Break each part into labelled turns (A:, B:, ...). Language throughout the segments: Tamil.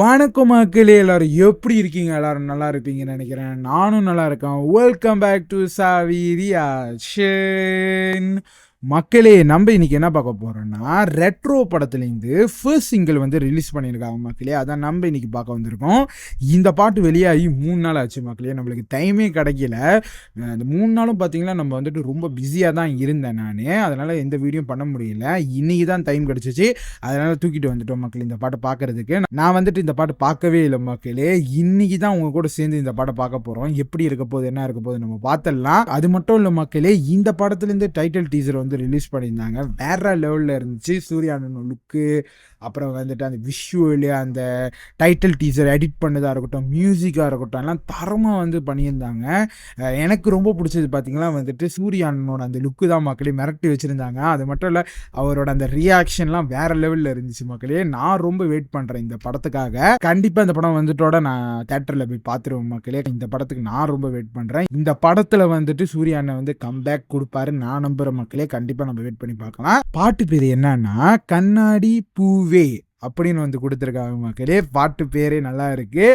A: வணக்கம் மக்களே, எல்லாரும் எப்படி இருக்கீங்க? எல்லாரும் நல்லா இருப்பீங்கன்னு நினைக்கிறேன். நானும் நல்லா இருக்கேன். வெல்கம் பேக் டு சாவி ரியாக்ஷன். மக்களே, நம்ம இன்னைக்கு என்ன பார்க்க போறோம்னா ரெட்ரோ படத்துலேருந்து ஃபர்ஸ்ட் சிங்கிள் வந்து ரிலீஸ் பண்ணியிருக்காங்க மக்களே. அதான் நம்ம இன்னைக்கு பார்க்க வந்திருக்கோம். இந்த பாட்டு வெளியாகி 3 நாள் ஆச்சு மக்களே. நம்மளுக்கு டைமே கிடைக்கல. அந்த 3 நாளும் பார்த்தீங்கன்னா நம்ம வந்துட்டு ரொம்ப பிஸியாக தான் இருந்தேன் நான். அதனால் எந்த வீடியோ பண்ண முடியல. இன்னைக்கு தான் டைம் கிடச்சிச்சு. அதனால் தூக்கிட்டு வந்துட்டோம் மக்களே இந்த பாட்டை பார்க்கறதுக்கு. நான் வந்துட்டு இந்த பாட்டு பார்க்கவே இல்லை மக்களே. இன்னைக்கு தான் உங்க கூட சேர்ந்து இந்த பாட்டை பார்க்க போகிறோம். எப்படி இருக்க போகுது, என்ன இருக்க போகுது நம்ம பார்த்துடலாம். அது மட்டும் இல்லை மக்களே, இந்த படத்துலேருந்து டைட்டில் டீசர் வந்து ரிலீஸ் பண்ணியிருந்தாங்க. வேற லெவலில் இருந்துச்சு. சூர்யா அண்ணன் லுக்கு, அப்புறம் வந்துட்டு அந்த விஷுவல், அந்த டைட்டில் டீசர் எடிட் பண்ணதாக இருக்கட்டும், மியூசிக்காக இருக்கட்டும், எல்லாம் தரமாக வந்து பண்ணியிருந்தாங்க. எனக்கு ரொம்ப பிடிச்சது பார்த்தீங்கன்னா வந்துட்டு சூர்யா அண்ணனோட அந்த லுக்கு தான் மக்களே. மிரட்டி வச்சுருந்தாங்க. அது மட்டும் இல்லை, அவரோட அந்த ரியாக்ஷன்லாம் வேற லெவலில் இருந்துச்சு மக்களே. நான் ரொம்ப வெயிட் பண்ணுறேன் இந்த படத்துக்காக. கண்டிப்பாக இந்த படம் வந்துட்டோட நான் தேட்டரில் போய் பார்த்துருவேன் மக்களே. இந்த படத்துக்கு நான் ரொம்ப வெயிட் பண்ணுறேன். இந்த படத்தில் வந்துட்டு சூர்யா அண்ணன் வந்து கம்பேக் கொடுப்பாரு நான் நம்புகிற மக்களே. கண்டிப்பாக நம்ம வெயிட் பண்ணி பார்க்கலாம். பாட்டு பேர் என்னன்னா கண்ணாடி பூவே அப்படின்னு வந்து கொடுத்துருக்காங்க மக்களே. பாட்டு பேரே நல்லா இருக்கு.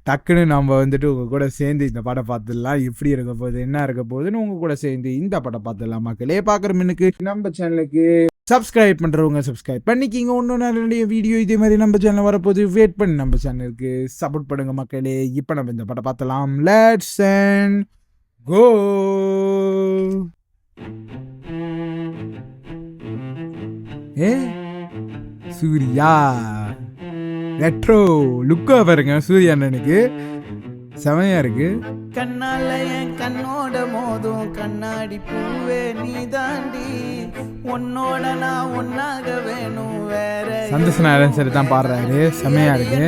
A: டக்குன்னு நம்ம வந்துட்டு உங்க கூட சேர்ந்து இந்த படம் பார்த்துடலாம். எப்படி இருக்க போகுது, என்ன இருக்க போகுதுன்னு உங்க கூட சேர்ந்து இந்த படம் பார்த்துடலாம் மக்களே. பார்க்குற மின்னுக்கு நம்ம சேனலுக்கு சப்ஸ்கிரைப் பண்ணுறவங்க சப்ஸ்கிரைப் பண்ணிக்கிங்க. இன்னும் நிறைய வீடியோ இதே மாதிரி நம்ம சேனல் வரப்போது. வெயிட் பண்ணி நம்ம சேனலுக்கு சப்போர்ட் பண்ணுங்க மக்களே. இப்போ நம்ம இந்த படம் பார்த்தலாம். Let's and go. Suriya retro லுக்கா பாருங்க. சூர்யா அண்ணனுக்கு செமையா இருக்கு.
B: கண்ணால என் கண்ணோட மோதும் கண்ணாடி பூவே நீ தாண்டி, உன்னோட நான் ஒன்னாக வேணும் வேற.
A: சந்தோஷ் நாராயணன் சார் தான் பாடுறாரு. செமையா இருக்கு.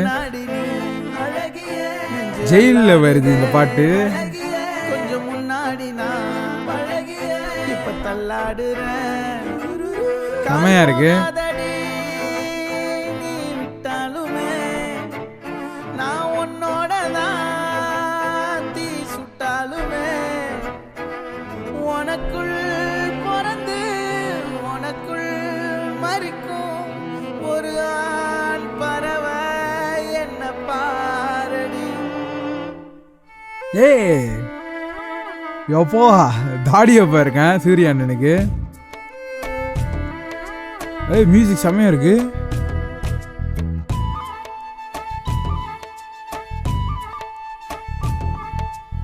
A: ஜெயில வருது இந்த பாட்டு.
B: கொஞ்சம் முன்னாடி நான் பழகிய இப்ப தள்ளாடுறேன்.
A: செமையா இருக்கு.
B: உனக்குள் பிறந்து உனக்குள் மறிக்கும் ஒரு ஆண் பறவை என்ன பாரடி.
A: எப்போ தாடியை பாருங்க சூர்யா அண்ணனுக்கு. மியூசிக் செமையா இருக்கு.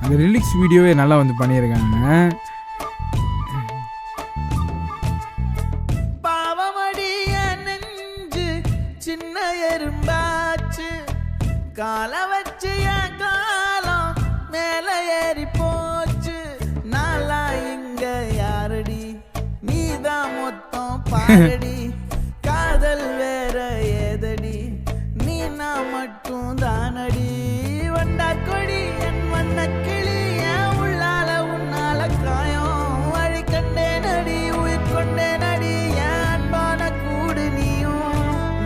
A: அந்த ரிலீக்ஸ் வீடியோவே நல்லா வந்து பண்ணியிருக்காங்க.
B: பாவமடிய நெஞ்சு சின்ன எறும்பாச்சு, கால வச்சு என் காலம் மேல ஏறி போச்சு. நாளா இங்க யாரடி, நீதான் மொத்தம் பாரடி. காதல் வேற ஏதடி, நீ நான் மட்டும் தானடி. வண்டா கொடி என் வண்ண கிளி, என் உள்ளால உன்னால காயம் வழி கண்டே நடி, உயிர் கொண்டே நடி. என் அன்பான கூடு நீயும்,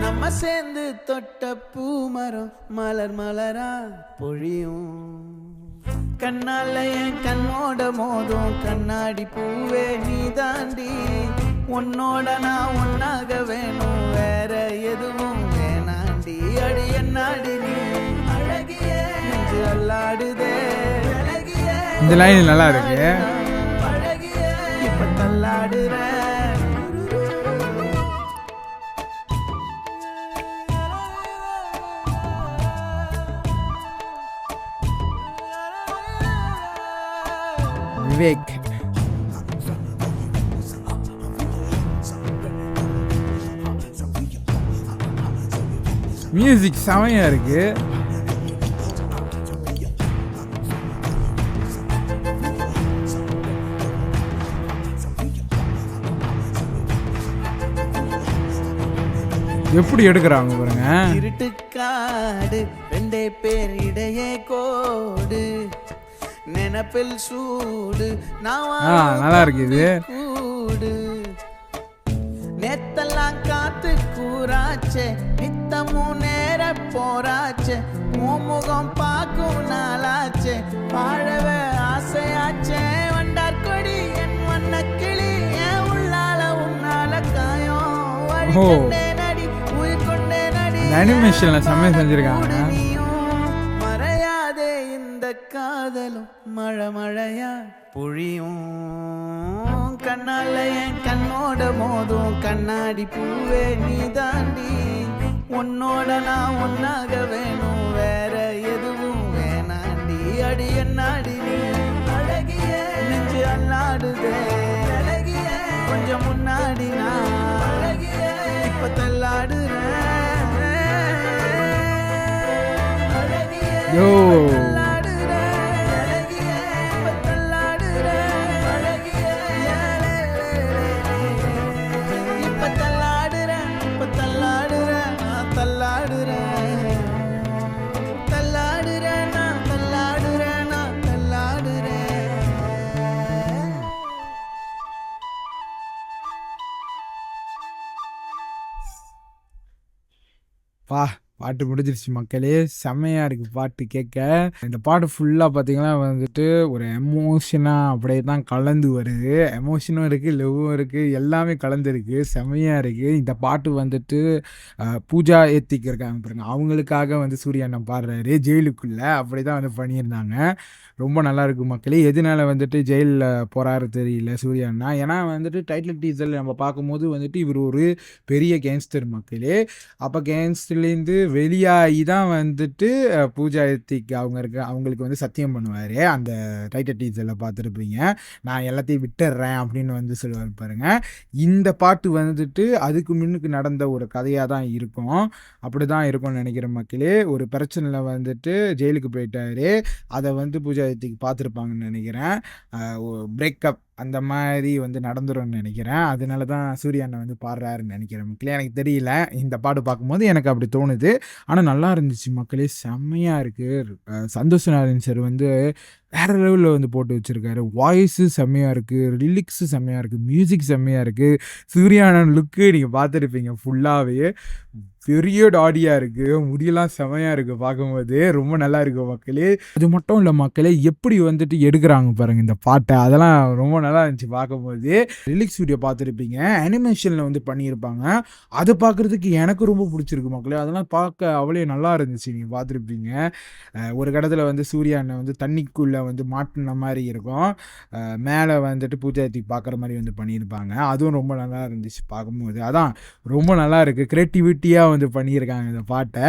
B: நம்ம சேர்ந்து தொட்ட பூமரம் மலர் மலரா பொழியும். கண்ணால என் கண்ணோட மோதும் கண்ணாடி பூவே நீ தாண்டி, உன்னோட நான் ஒன்னாக வேணும் வேற எதுவும் வேணாண்டி. அடி என்னாடி நீ அழகிய நெஞ்சு அல்லாடுதே.
A: இந்த லைன் நல்லா இருக்கு.
B: அழகிய இப்ப தள்ளாடுறேன்.
A: விவேக் மியூசிக் செமையா இருக்கு. எப்படி எடுக்கிறாங்க பாருங்க.
B: இருட்டுக்காடு ரெண்டே பேர் இடையே கோடு, நினப்பில் சூடு
A: நல்லா இருக்கு இது.
B: கூடு நேத்தெல்லாம் காத்து கூறாச்சே, நித்தமும் நேர போராச்சே. முகம் பார்க்கும் நாளாச்சே, வாழவே ஆசையாச்சே. வண்டார் கொடி என் வண்ண கிளி, என் உள்ளால உன்னால காயம் வழி கொண்டே நடி, உயிர் கொண்டே நடி.
A: அனிமேஷனில் செம்மையாக செஞ்சுருக்காங்க.
B: மறையாதே இந்த காதலும் மழை மழையா பொழியும் கண்ணால என் கண்ணோட மோதும் கண்ணாடி பூவே நீ தாண்டி உன்னோட நான் ஒன்னாக வேணும் வேற எதுவும் வேணாண்டி அடி என்னாடி நீ அழகிய நெஞ்சு அல்லாடுதே அழகிய கொஞ்சம் முன்னாடி நான் அழகிய இப்ப தள்ளாடுறேன்
A: யோ பா பாட்டு முடிஞ்சிருச்சு மக்களே. செம்மையாக இருக்குது பாட்டு கேட்க. இந்த பாட்டு ஃபுல்லாக பார்த்தீங்கன்னா வந்துட்டு ஒரு எமோஷனாக அப்படியே தான் கலந்து வருது. எமோஷனும் இருக்குது, லவ்வும் இருக்குது, எல்லாமே கலந்துருக்கு. செம்மையாக இருக்குது. இந்த பாட்டு வந்துட்டு பூஜா ஏத்திக்கு இருக்காங்க பாருங்க, அவங்களுக்காக வந்து சூர்யா அண்ணன் பாடுறாரு ஜெயிலுக்குள்ளே. அப்படி தான் வந்து பண்ணியிருந்தாங்க. ரொம்ப நல்லா இருக்கு மக்களே. எதனால வந்துட்டு ஜெயிலில் போகிறாரு தெரியல சூர்யா அண்ணா. ஏன்னா வந்துட்டு டைட்டில் டீசரில் நம்ம பார்க்கும்போது வந்துட்டு இவர் ஒரு பெரிய கேங்ஸ்டர் மக்களே. அப்போ கேங்ஸ்டர்லேருந்து வெளியாகி தான் வந்துட்டு பூஜா ஏத்திக்கு அவங்களுக்கு வந்து சத்தியம் பண்ணுவார். அந்த டைட்டில் டீசரில் பார்த்துருப்பீங்க. நான் எல்லாத்தையும் விட்டுடுறேன் அப்படின்னு வந்து சொல்லுவார் பாருங்க. இந்த பாட்டு வந்துட்டு அதுக்கு முன்னுக்கு நடந்த ஒரு கதையாக தான் இருக்கும். அப்படி தான் இருக்கும்னு நினைக்கிறேன் மக்களே. ஒரு பிரச்சனையில் வந்துட்டு ஜெயிலுக்கு போயிட்டாரு. அதை வந்து பூஜா ஏத்திக்கு பார்த்துருப்பாங்கன்னு நினைக்கிறேன். பிரேக்கப் அந்த மாதிரி வந்து நடந்துரும்னு நினைக்கிறேன். அதனால தான் சூர்யா அண்ணன் வந்து பாடுறாருன்னு நினைக்கிறேன் மக்களே. எனக்கு தெரியல, இந்த பாட்டு பார்க்கும்போது எனக்கு அப்படி தோணுது. ஆனால் நல்லா இருந்துச்சு மக்களே, செம்மையாக இருக்குது. சந்தோஷ் நாராயண் சார் வந்து வேறு லெவலில் வந்து போட்டு வச்சுருக்காரு. வாய்ஸு செம்மையாக இருக்குது, லிரிக்ஸு செம்மையாக இருக்குது, மியூசிக் செம்மையாக இருக்குது. சூர்யா அண்ணன் லுக்கு நீங்கள் பார்த்துருப்பீங்க ஃபுல்லாகவே பெரிய டாடியாக இருக்குது. முடியெல்லாம் செமையாக இருக்குது பார்க்கும்போது. ரொம்ப நல்லா இருக்குது மக்களே. அது மட்டும் இல்லை மக்களே, எப்படி வந்துட்டு எடுக்கிறாங்க பாருங்கள் இந்த பாட்டை. அதெல்லாம் ரொம்ப நல்லா இருந்துச்சு பார்க்கும்போது. லிரிக்ஸ் வீடியோ பார்த்துருப்பீங்க, அனிமேஷனில் வந்து பண்ணியிருப்பாங்க. அதை பார்க்குறதுக்கு எனக்கு ரொம்ப பிடிச்சிருக்கு மக்களே. அதெல்லாம் பார்க்க அவ்வளோ நல்லா இருந்துச்சு. நீங்கள் பார்த்துருப்பீங்க. ஒரு கடத்தில் வந்து சூர்யா அண்ணன் வந்து தண்ணிக்குள்ளே வந்து மாட்டின மாதிரி இருக்கும். மேலே வந்துட்டு பூஜாத்தி பார்க்குற மாதிரி வந்து பண்ணியிருப்பாங்க. அதுவும் ரொம்ப நல்லா இருந்துச்சு பார்க்கும்போது. அதான் ரொம்ப நல்லா இருக்குது. க்ரியேட்டிவிட்டியாக வந்து பண்ணியிருக்காங்க இந்த பாட்டை.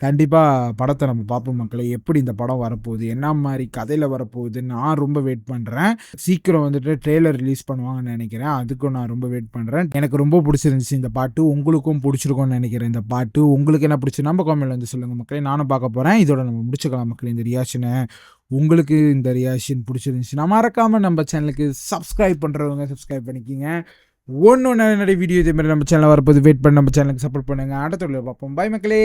A: கண்டிப்பாக படத்தை நம்ம பார்ப்போம் மக்களே. எப்படி இந்த படம் வரப்போகுது, என்ன மாதிரி கதையில் வரப்போகுது, நான் ரொம்ப வெயிட் பண்ணுறேன். சீக்கிரம் வந்துட்டு ட்ரெய்லர் ரிலீஸ் பண்ணுவாங்கன்னு நினைக்கிறேன். அதுக்கும் நான் ரொம்ப வெயிட் பண்ணுறேன். எனக்கு ரொம்ப பிடிச்சிருந்துச்சு இந்த பாட்டு. உங்களுக்கும் பிடிச்சிருக்கும்னு நினைக்கிறேன் இந்த பாட்டு. உங்களுக்கு என்ன பிடிச்சி நம்ம காமெண்ட்ல வந்து சொல்லுங்கள் மக்களே. நானும் பார்க்க போகிறேன். இதோட நம்ம முடிச்சுக்கலாம் மக்களே இந்த ரியாக்ஷனை. உங்களுக்கு இந்த ரியாக்ஷன் பிடிச்சிருந்துச்சுன்னா மறக்காமல் நம்ம சேனலுக்கு சப்ஸ்கிரைப் பண்ணுறவங்க சப்ஸ்கிரைப் பண்ணிக்கிங்க. ஒன்று நிறைய வீடியோ இதே மாதிரி நம்ம சேனலில் வரப்போது வெயிட் பண்ணி நம்ம சேனலுக்கு சப்போர்ட் பண்ணுங்கள். அடுத்த வீடியோவில் பார்ப்போம். பை மக்களே.